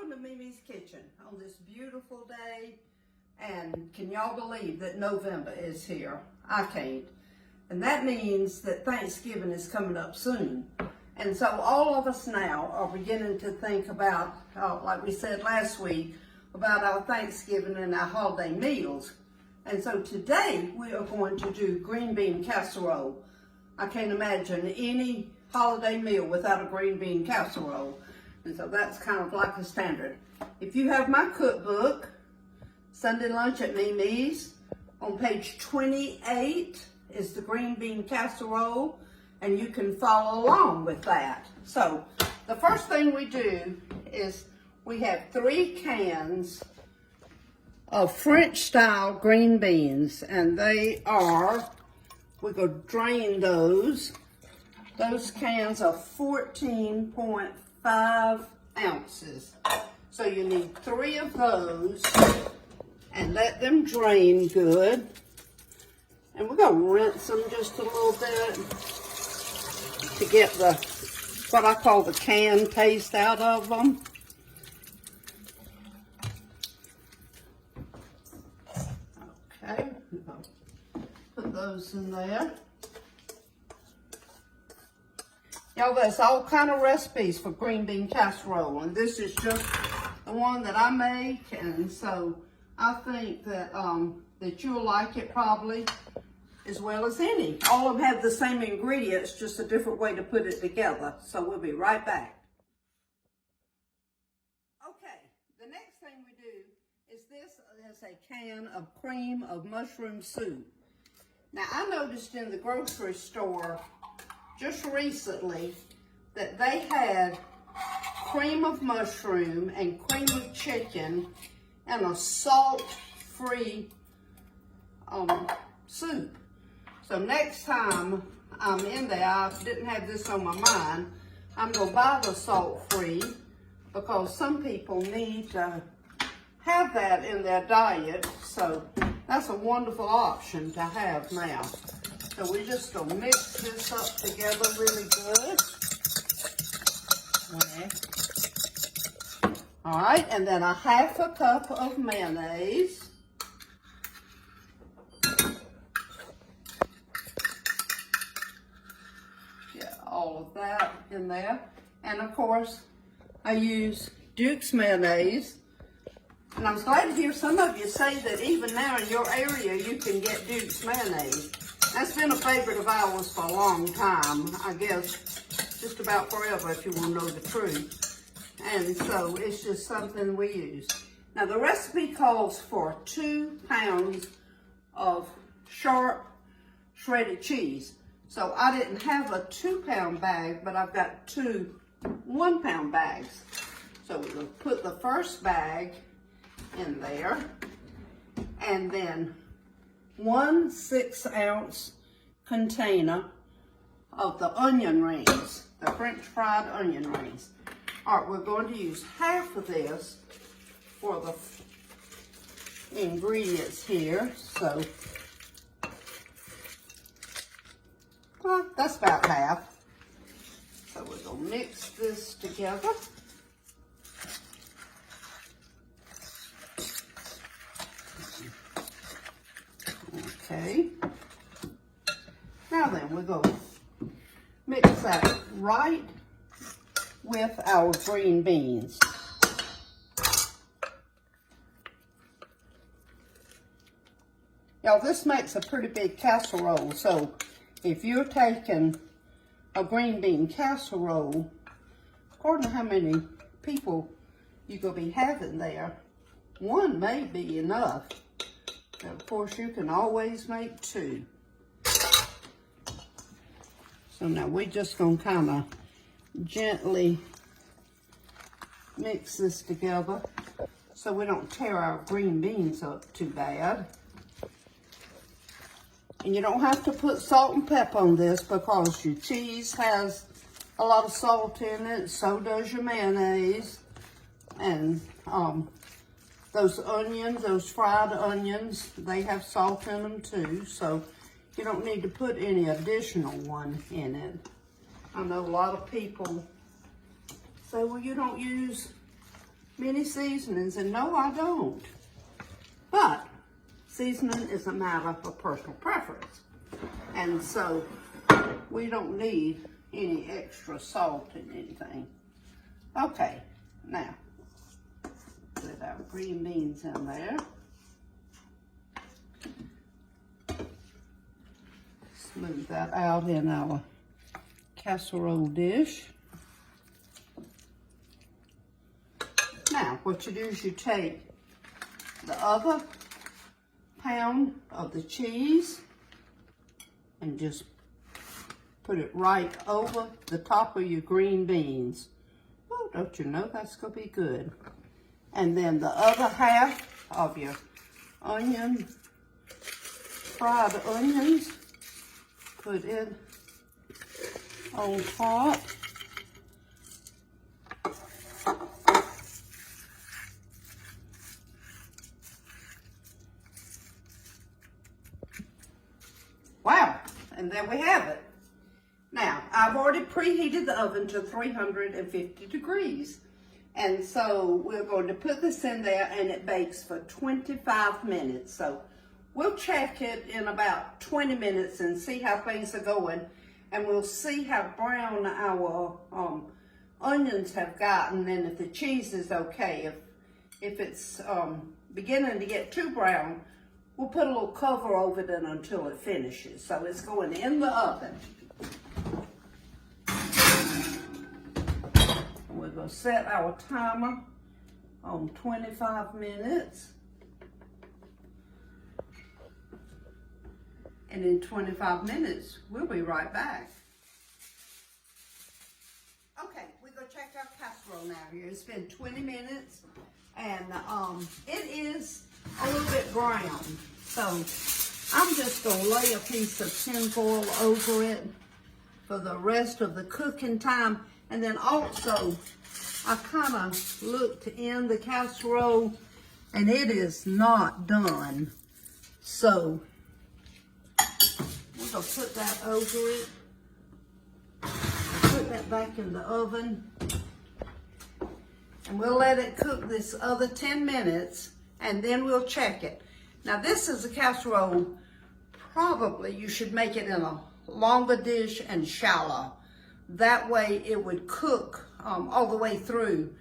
Welcome to MeMe's Kitchen on this beautiful day. And can y'all believe that November is here? I can't. And that means that Thanksgiving is coming up soon. And so all of us now are beginning to think about, like we said last week, about our Thanksgiving and our holiday meals. And so today we are going to do green bean casserole. I can't imagine any holiday meal without a green bean casserole. And so that's kind of like a standard. If you have my cookbook, Sunday Lunch at MeMe's, on page 28 is the green bean casserole, and you can follow along with that. So the first thing we do is we have 3 cans of French style green beans, and they are, we go drain those. Those cans are 14.5 ounces. So you need 3 of those and let them drain good. And we're gonna rinse them just a little bit to get the, what I call the can taste out of them. Okay, put those in there. Y'all, there's all kind of recipes for green bean casserole, and this is just the one that I make, and so I think that that you'll like it probably as well as any. All of them have the same ingredients, just a different way to put it together. So we'll be right back. Okay, the next thing we do is this is a can of cream of mushroom soup. Now I noticed in the grocery store just recently that they had cream of mushroom and cream of chicken and a salt-free soup. So next time I'm in there, I didn't have this on my mind, I'm going to buy the salt-free because some people need to have that in their diet. So that's a wonderful option to have now. So we're just going to mix this up together really good. Okay. All right, and then a half a cup of mayonnaise. Get all of that in there. And of course, I use Duke's mayonnaise. And I'm glad to hear some of you say that even now in your area, you can get Duke's mayonnaise. That's been a favorite of ours for a long time, I guess just about forever if you want to know the truth. And so it's just something we use. Now the recipe calls for 2 pounds of sharp shredded cheese. So I didn't have a 2-pound bag, but I've got 2 1-pound bags. So we'll put the first bag in there, and then 1 6-ounce container of the onion rings, the French fried onion rings. All right, we're going to use half of this for the ingredients here. So, well, that's about half. So we're going to mix this together. Okay. Now then, we're going to mix that right with our green beans. Y'all, this makes a pretty big casserole, so if you're taking a green bean casserole, according to how many people you're going to be having there, 1 may be enough. And of course, you can always make 2. So now we're just going to kind of gently mix this together so we don't tear our green beans up too bad. And you don't have to put salt and pepper on this because your cheese has a lot of salt in it, so does your mayonnaise. And those onions, those fried onions, they have salt in them too, so you don't need to put any additional one in it. I know a lot of people say, well, you don't use many seasonings, and no, I don't. But seasoning is a matter of personal preference. And so we don't need any extra salt in anything. Okay, now put our green beans in there. Smooth that out in our casserole dish. Now, what you do is you take the other pound of the cheese and just put it right over the top of your green beans. Oh, don't you know that's gonna be good? And then the other half of your fried onions, put in on top. Wow, and there we have it. Now, I've already preheated the oven to 350 degrees. And so we're going to put this in there and it bakes for 25 minutes. So we'll check it in about 20 minutes and see how things are going. And we'll see how brown our onions have gotten and if the cheese is okay. If it's beginning to get too brown, we'll put a little cover over it until it finishes. So it's going in the oven. We're going to set our timer on 25 minutes. And in 25 minutes, we'll be right back. Okay, we're going to check our casserole now here. It's been 20 minutes and it is a little bit brown. So I'm just going to lay a piece of tin foil over it for the rest of the cooking time. And then also, I kind of looked in the casserole and it is not done. So we're going to put that over it. Put that back in the oven. And we'll let it cook this other 10 minutes and then we'll check it. Now this is a casserole, probably you should make it in a longer dish and shallow. That way it would cook all the way through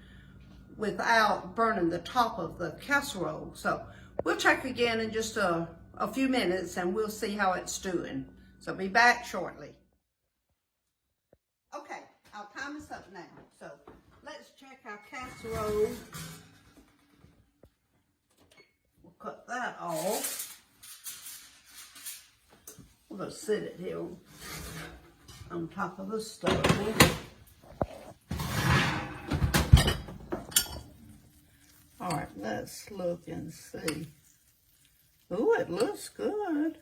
without burning the top of the casserole. So we'll check again in just a few minutes and we'll see how it's doing. So be back shortly. Okay, our time is up now. So let's check our casserole. We'll cut that off. We're going to sit it here on top of the stove. All right, let's look and see. Oh, it looks good.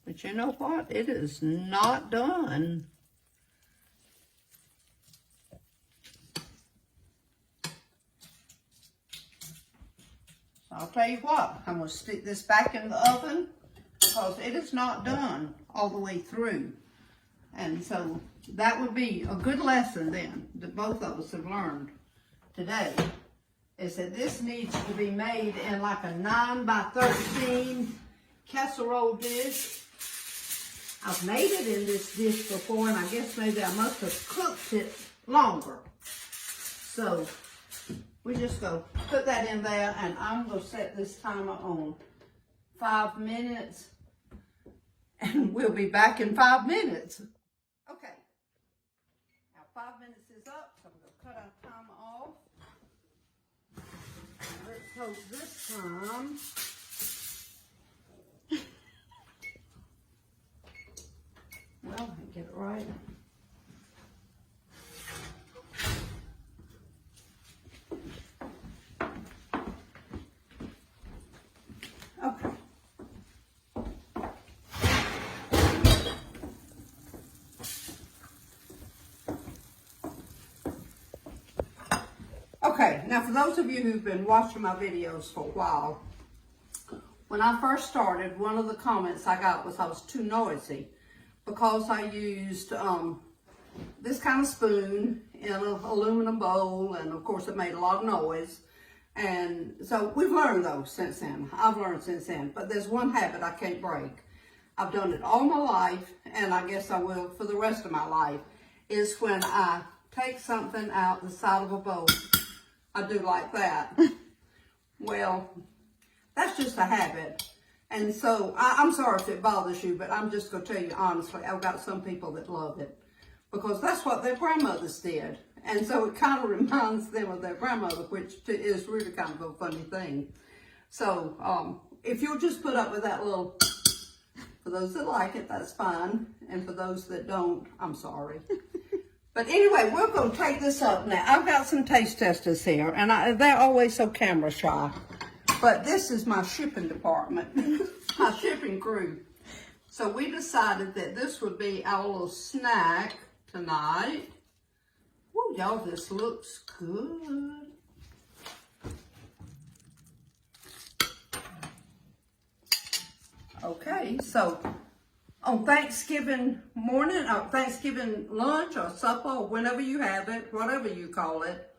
But you know what? It is not done. So I'll tell you what, I'm going to stick this back in the oven because it is not done all the way through. And so that would be a good lesson then that both of us have learned today, is that this needs to be made in like a 9 by 13 casserole dish. I've made it in this dish before and I guess maybe I must have cooked it longer. So we just go put that in there and I'm going to set this timer on 5 minutes and we'll be back in 5 minutes. Okay, now 5 minutes is up, so I'm going to cut our timer off. Let's hope this time well, I get it right. Okay. Okay, now for those of you who've been watching my videos for a while, when I first started, one of the comments I got was I was too noisy because I used the this kind of spoon in an aluminum bowl, and of course it made a lot of noise. And so we've learned those since then. I've learned since then. But there's one habit I can't break. I've done it all my life, and I guess I will for the rest of my life, is when I take something out the side of a bowl, I do like that. Well, that's just a habit. And so I'm sorry if it bothers you, but I'm just going to tell you honestly, I've got some people that love it because that's what their grandmothers did. And so it kind of reminds them of their grandmother, which is really kind of a funny thing. So if you'll just put up with that little, for those that like it, that's fine. And for those that don't, I'm sorry. But anyway, we're going to take this up now. I've got some taste testers here, and they're always so camera shy. But this is my shipping department, my shipping crew. So we decided that this would be our little snack tonight. Woo, y'all, this looks good. Okay, so on Thanksgiving morning, or Thanksgiving lunch or supper, or whenever you have it, whatever you call it,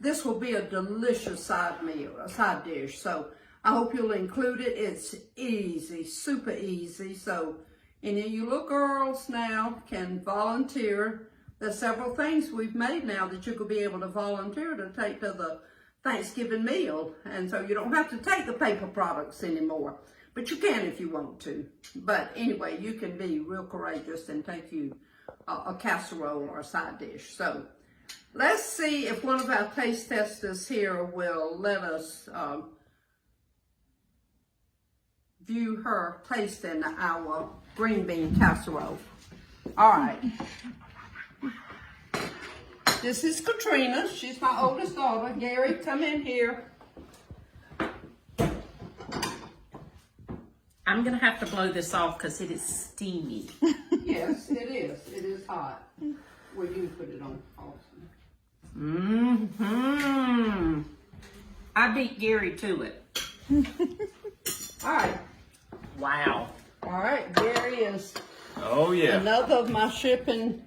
this will be a delicious side meal, a side dish. So I hope you'll include it. It's easy, super easy. So any of you little girls now can volunteer. There's several things we've made now that you could be able to volunteer to take to the Thanksgiving meal. And so you don't have to take the paper products anymore. But you can if you want to. But anyway, you can be real courageous and take you a casserole or a side dish. So let's see if one of our taste testers here will let us view her tasting our green bean casserole. All right. This is Katrina. She's my oldest daughter. Gary, come in here. I'm going to have to blow this off because it is steamy. Yes, it is. It is hot. Well, you put it on also. Mm-hmm. I beat Gary to it. All right. Wow. All right. Gary is Yeah. another of my shipping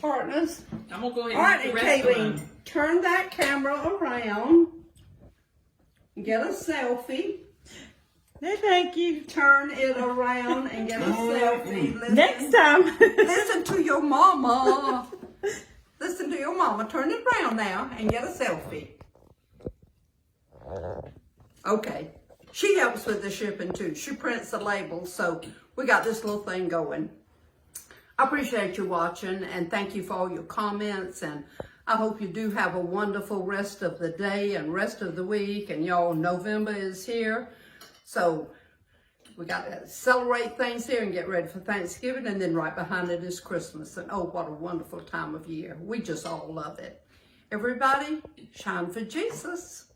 partners. I'm going to go ahead All right, and and eat the rest of Kayleen, them. turn that camera around. Get a selfie. No, thank you. Turn it around and get a selfie. Listen, Next time. listen to your mama. Listen to your mama. Turn it around now and get a selfie. Okay. She helps with the shipping too. She prints the labels, so we got this little thing going. I appreciate you watching, and thank you for all your comments, and I hope you do have a wonderful rest of the day and rest of the week. And y'all, November is here, so we got to celebrate things here and get ready for Thanksgiving, and then right behind it is Christmas. And oh, what a wonderful time of year. We just all love it. Everybody, shine for Jesus.